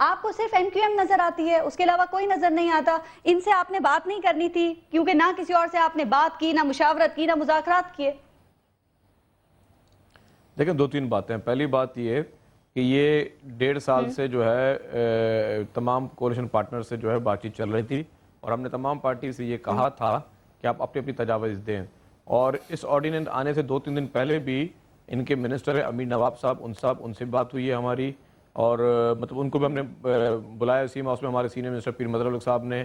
آپ کو صرف MQM نظر آتی ہے، اس کے علاوہ کوئی نظر نہیں آتا. ان سے آپ نے بات نہیں کرنی تھی کیونکہ نہ کسی اور سے آپ نے بات کی، نہ مشاورت کی، نہ مذاکرات کیے. دیکھیں 2-3 باتیں. پہلی بات یہ کہ یہ 1.5 سال سے جو ہے تمام کولیشن پارٹنر سے جو ہے بات چیت چل رہی تھی اور ہم نے تمام پارٹی سے یہ کہا تھا کہ آپ اپنی تجاویز دیں. اور اس آرڈیننس آنے سے 2-3 دن پہلے بھی ان کے منسٹر امیر نواب صاحب ان سے بات ہوئی ہے ہماری، اور مطلب ان کو بھی ہم نے بلایا اسی ہاؤس میں. ہمارے سینئر منسٹر پیر مظہر الحق صاحب نے،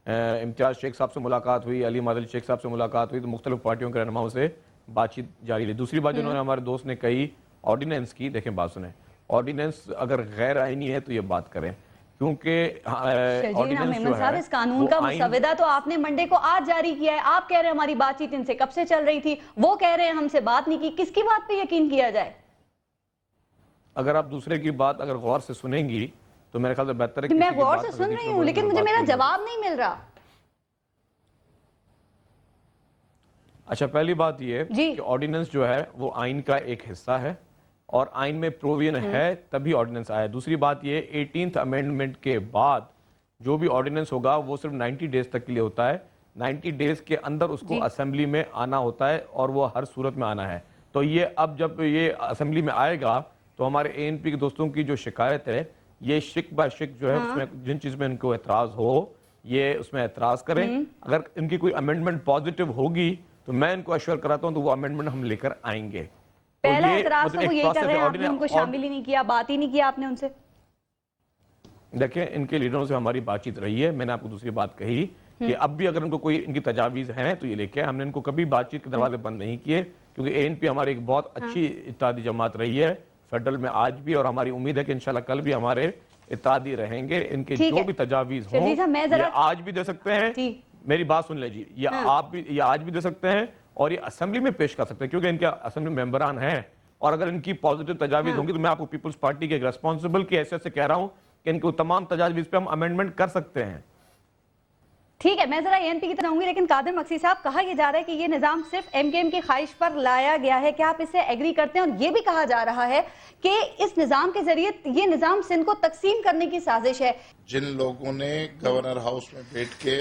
امتیاز شیخ صاحب سے ملاقات ہوئی، علی مادل شیخ صاحب سے ملاقات ہوئی، تو مختلف پارٹیوں کے رہنماؤں سے بات چیت جاری رہی. دوسری بات جنہوں نے ہمارے دوست نے کہی آرڈیننس کی، دیکھیں بات سنیں، آرڈیننس اگر غیر آئینی ہے تو یہ بات کریں، کیونکہ آرڈیننس جو ہے اس قانون کا مسودہ تو آپ نے منڈے کو آج جاری کیا ہے. آپ کہہ رہے ہیں ہماری بات چیت ان سے کب سے چل رہی تھی، وہ کہہ رہے ہیں ہم سے بات نہیں کی. کس کی بات پہ یقین کیا جائے؟ اگر آپ دوسرے کی بات اگر غور سے سنیں گی تو میرے خیال سے بہتر ہے. میں غور سے سن رہی ہوں لیکن مجھے میرا جواب نہیں مل رہا. اچھا، پہلی بات یہ کہ آرڈیننس جو ہے وہ آئین کا ایک حصہ ہے اور آئین میں پروویژن ہے تبھی آرڈیننس آیا. دوسری بات یہ 18th امینڈمنٹ کے بعد جو بھی آرڈیننس ہوگا وہ صرف 90 ڈیز تک کے لیے ہوتا ہے. 90 ڈیز کے اندر اس کو اسمبلی میں آنا ہوتا ہے اور وہ ہر صورت میں آنا ہے. تو یہ اب جب یہ اسمبلی میں آئے گا تو ہمارے ANP کے دوستوں کی جو شکایت ہے، یہ شک بہ شک جو ہے اس میں جن چیز میں ان کو اعتراض ہو یہ اس میں اعتراض کریں. اگر ان کی کوئی امینڈمنٹ پازیٹیو ہوگی تو میں ان کو اشور کراتا ہوں تو وہ امینڈمنٹ ہم لے کر آئیں گے. پہلا اعتراض تو وہ یہی کر رہے ہیں، آپ نے ان کو شامل ہی نہیں کیا، بات ہی نہیں کیا آپ نے ان سے. دیکھیں ان کے لیڈروں سے ہماری بات چیت رہی ہے. میں نے آپ کو دوسری بات کہی کہ اب بھی اگر ان کو کوئی ان کی تجاویز ہیں تو یہ لے کے، ہم نے ان کو کبھی بات چیت کے دروازے بند نہیں کیے کیونکہ ANP ہماری ایک بہت اچھی اتحادی جماعت رہی ہے فیڈرل میں آج بھی، اور ہماری امید ہے کہ انشاءاللہ کل بھی ہمارے اتحادی رہیں گے. ان کے جو بھی تجاویز ہوں یہ آج بھی دے سکتے ہیں. میری بات سن لیں جی، یہ آج بھی دے سکتے ہیں اور یہ اسمبلی میں پیش کر سکتے ہیں کیونکہ ان کے اسمبلی ممبران ہیں. اور اگر ان کی پازیٹیو تجاویز ہوں گی تو میں آپ کو پیپلز پارٹی کے ایک ریسپانسبل کی حیثیت سے کہہ رہا ہوں کہ ان کو تمام تجاویز پہ ہم امینڈمنٹ کر سکتے ہیں. ٹھیک ہے، میں ذرا ANP کی طرح ہوں گی، لیکن قادر مکسی صاحب کہا یہ جا رہا ہے کہ یہ نظام صرف MKM کی خواہش پر لایا گیا ہے. کیا آپ اس سے ایگری کرتے ہیں؟ اور یہ بھی کہا جا رہا ہے کہ اس نظام کے ذریعے یہ نظام سندھ کو تقسیم کرنے کی سازش ہے. جن لوگوں نے گورنر ہاؤس میں بیٹھ کے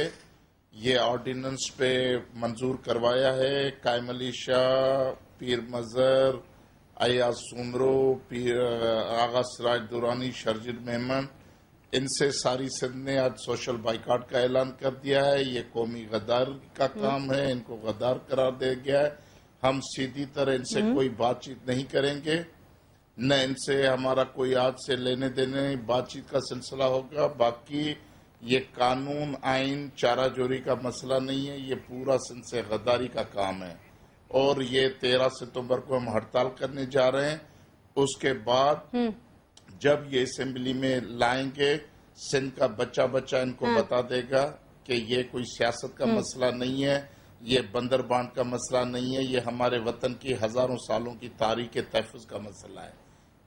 یہ آرڈیننس پہ منظور کروایا ہے، قائم علی شاہ، پیر مظہر، ایاز سومرو، آغا سراج دورانی، شرجیل میمن، ان سے ساری سندھ نے آج سوشل بائیکاٹ کا اعلان کر دیا ہے. یہ قومی غدار کا کام ہے، ان کو غدار قرار دیا گیا ہے. ہم سیدھی طرح ان سے کوئی بات چیت نہیں کریں گے، نہ ان سے ہمارا کوئی آج سے لینے دینے بات چیت کا سلسلہ ہوگا. باقی یہ قانون آئین چارہ جوری کا مسئلہ نہیں ہے، یہ پورا سندھ سے غداری کا کام ہے. اور یہ 13 ستمبر کو ہم ہڑتال کرنے جا رہے ہیں. اس کے بعد جب یہ اسمبلی میں لائیں گے، سندھ کا بچہ ان کو بتا دے گا کہ یہ کوئی سیاست کا مسئلہ نہیں ہے، یہ بندر بانٹ کا مسئلہ نہیں ہے، یہ ہمارے وطن کی ہزاروں سالوں کی تاریخ تحفظ کا مسئلہ ہے.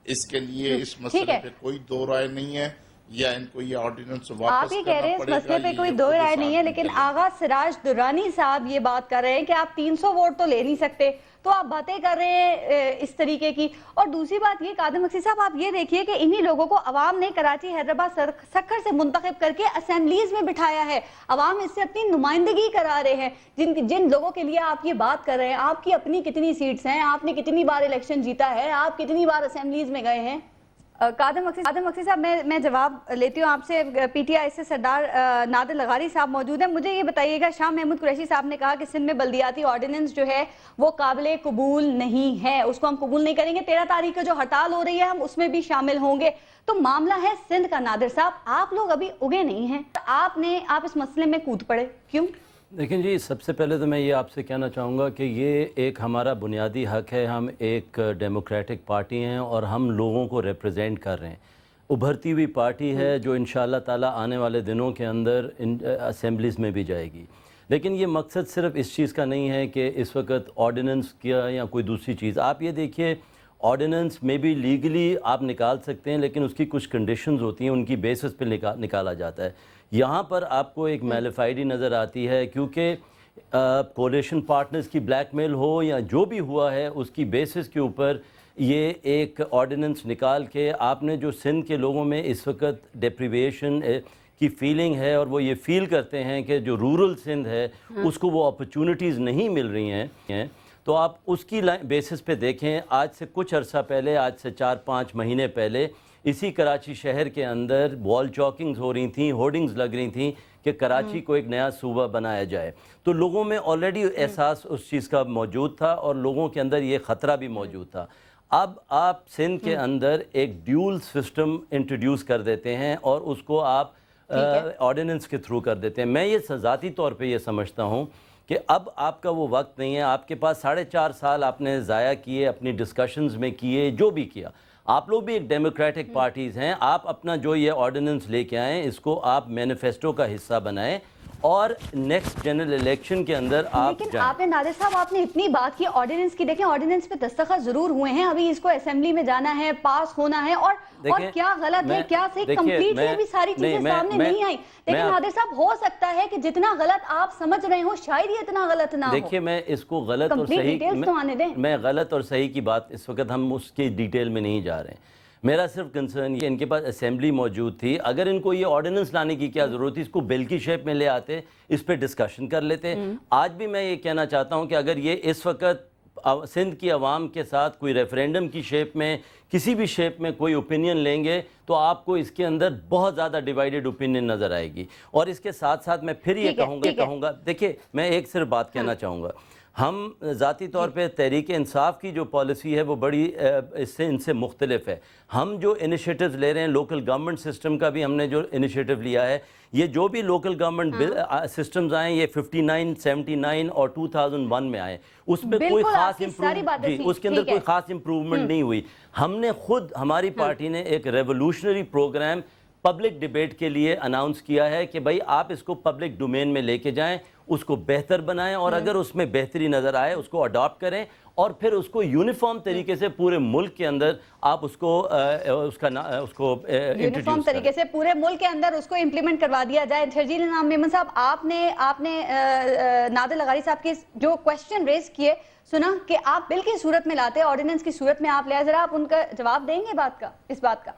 اس کے لیے اس مسئلے پہ کوئی دو رائے نہیں ہے، یا ان کو یہ آرڈیننس واپس آپ ہی کہہ رہے ہیں اس مسئلے پہ کوئی دو رائے نہیں ہے، لیکن آغا سراج درانی صاحب یہ بات کر رہے ہیں کہ آپ 300 ووٹ تو لے نہیں سکتے، تو آپ باتیں کر رہے ہیں اس طریقے کی. اور دوسری بات یہ قادر مکسی صاحب آپ یہ دیکھیے کہ انہی لوگوں کو عوام نے کراچی، حیدرآباد، سکھر سے منتخب کر کے اسمبلیز میں بٹھایا ہے. عوام اس سے اپنی نمائندگی کرا رہے ہیں. جن لوگوں کے لیے آپ یہ بات کر رہے ہیں، آپ کی اپنی کتنی سیٹس ہیں، آپ نے کتنی بار الیکشن جیتا ہے، آپ کتنی بار اسمبلیز میں گئے ہیں. قادر مکسی صاحب میں جواب لیتی ہوں آپ سے. PTI سے سردار نادر لغاری صاحب موجود ہیں. مجھے یہ بتائیے گا، شاہ محمود قریشی صاحب نے کہا کہ سندھ میں بلدیاتی آرڈیننس جو ہے وہ قابل قبول نہیں ہے، اس کو ہم قبول نہیں کریں گے. 13 تاریخ کو جو ہڑتال ہو رہی ہے ہم اس میں بھی شامل ہوں گے. تو معاملہ ہے سندھ کا. نادر صاحب آپ لوگ ابھی اگے نہیں ہیں، آپ اس مسئلے میں کود پڑے کیوں؟ دیکھیں جی، سب سے پہلے تو میں یہ آپ سے کہنا چاہوں گا کہ یہ ایک ہمارا بنیادی حق ہے. ہم ایک ڈیموکریٹک پارٹی ہیں اور ہم لوگوں کو ریپرزینٹ کر رہے ہیں. ابھرتی ہوئی پارٹی ہے جو انشاءاللہ تعالی آنے والے دنوں کے اندر اسمبلیز میں بھی جائے گی. لیکن یہ مقصد صرف اس چیز کا نہیں ہے کہ اس وقت آرڈیننس کیا یا کوئی دوسری چیز. آپ یہ دیکھیے، آرڈیننس میں بھی لیگلی آپ نکال سکتے ہیں، لیکن اس کی کچھ کنڈیشنز ہوتی ہیں، ان کی بیسس پہ نکالا جاتا ہے. یہاں پر آپ کو ایک میلیفائڈی نظر آتی ہے کیونکہ کولیشن پارٹنرز کی بلیک میل ہو یا جو بھی ہوا ہے، اس کی بیسس کے اوپر یہ ایک آرڈیننس نکال کے آپ نے جو سندھ کے لوگوں میں اس وقت ڈیپریویشن کی فیلنگ ہے اور وہ یہ فیل کرتے ہیں کہ جو رورل سندھ ہے اس کو وہ اپرچونٹیز نہیں مل رہی ہیں، تو آپ اس کی بیسس پہ دیکھیں. آج سے کچھ عرصہ پہلے، آج سے 4-5 مہینے پہلے اسی کراچی شہر کے اندر وال چاکنگز ہو رہی تھیں، ہورڈنگز لگ رہی تھیں کہ کراچی کو ایک نیا صوبہ بنایا جائے. تو لوگوں میں آلریڈی احساس اس چیز کا موجود تھا اور لوگوں کے اندر یہ خطرہ بھی موجود تھا. اب آپ سندھ کے اندر ایک ڈیول سسٹم انٹروڈیوس کر دیتے ہیں اور اس کو آپ آرڈیننس کے تھرو کر دیتے ہیں. میں یہ ذاتی طور پہ یہ سمجھتا ہوں کہ اب آپ کا وہ وقت نہیں ہے. آپ کے پاس 4.5 سال آپ نے ضائع کیے، اپنی ڈسکشنز میں کیے، جو بھی کیا. آپ لوگ بھی ایک ڈیموکریٹک پارٹیز ہیں. آپ اپنا جو یہ آرڈیننس لے کے آئیں، اس کو آپ مینیفیسٹو کا حصہ بنائیں اور نیکسٹ جنرل الیکشن کے اندر آپ لیکن آپ نے نادر صاحب آپ نے اتنی بات کی آرڈیننس کی، دیکھیں آرڈیننس پہ دستخط ضرور ہوئے ہیں، ابھی اس کو اسمبلی میں جانا ہے، پاس ہونا ہے، اور کیا غلط ہے کیا صحیح، کمپلیٹلی ابھی ساری چیزیں سامنے نہیں آئی. لیکن نادر صاحب ہو سکتا ہے کہ جتنا غلط آپ سمجھ رہے ہوں شاید یہ اتنا غلط نہ ہو. دیکھیے میں اس کو غلط اور صحیح، میں غلط اور صحیح کی بات اس وقت ہم اس کی ڈیٹیل میں نہیں جا رہے ہیں. میرا صرف کنسرن یہ ان کے پاس اسمبلی موجود تھی، اگر ان کو یہ آرڈیننس لانے کی کیا ضرورت تھی، اس کو بل کی شیپ میں لے آتے، اس پہ ڈسکشن کر لیتے. آج بھی میں یہ کہنا چاہتا ہوں کہ اگر یہ اس وقت سندھ کی عوام کے ساتھ کوئی ریفرینڈم کی شیپ میں، کسی بھی شیپ میں کوئی اوپینین لیں گے تو آپ کو اس کے اندر بہت زیادہ ڈیوائیڈڈ اوپینین نظر آئے گی. اور اس کے ساتھ ساتھ میں پھر یہ کہوں گا دیکھیں میں ایک صرف بات کہنا چاہوں گا. ہم ذاتی طور پہ تحریک انصاف کی جو پالیسی ہے وہ بڑی ان سے مختلف ہے. ہم جو انیشیٹیوز لے رہے ہیں، لوکل گورنمنٹ سسٹم کا بھی ہم نے جو انیشیٹیو لیا ہے، یہ جو بھی لوکل گورنمنٹ سسٹمز آئے یہ 59, 79 اور 2001 میں آئے، اس میں کوئی خاص اس کے اندر کوئی خاص امپروومنٹ نہیں ہوئی. ہم نے خود، ہماری پارٹی نے ایک ریولوشنری پروگرام پبلک ڈیبیٹ کے لیے اناؤنس کیا ہے کہ بھائی آپ اس کو پبلک ڈومین میں لے کے جائیں، اس کو بہتر بنائیں اور اگر اس میں بہتری نظر آئے اس کو اڈاپٹ کریں اور پھر اس کو یونیفارم طریقے سے پورے ملک کے اندر آپ اس کو یونیفارم طریقے سے پورے ملک کے اندر اس کو امپلیمنٹ کروا دیا جائے. شرجیل انعام میمن صاحب، آپ نے نادر لغاری صاحب کے جو کوشچن ریز کیے سنا کہ آپ بل کی صورت میں لاتے، آرڈیننس کی صورت میں آپ لے، ذرا آپ ان کا جواب دیں گے اس بات کا؟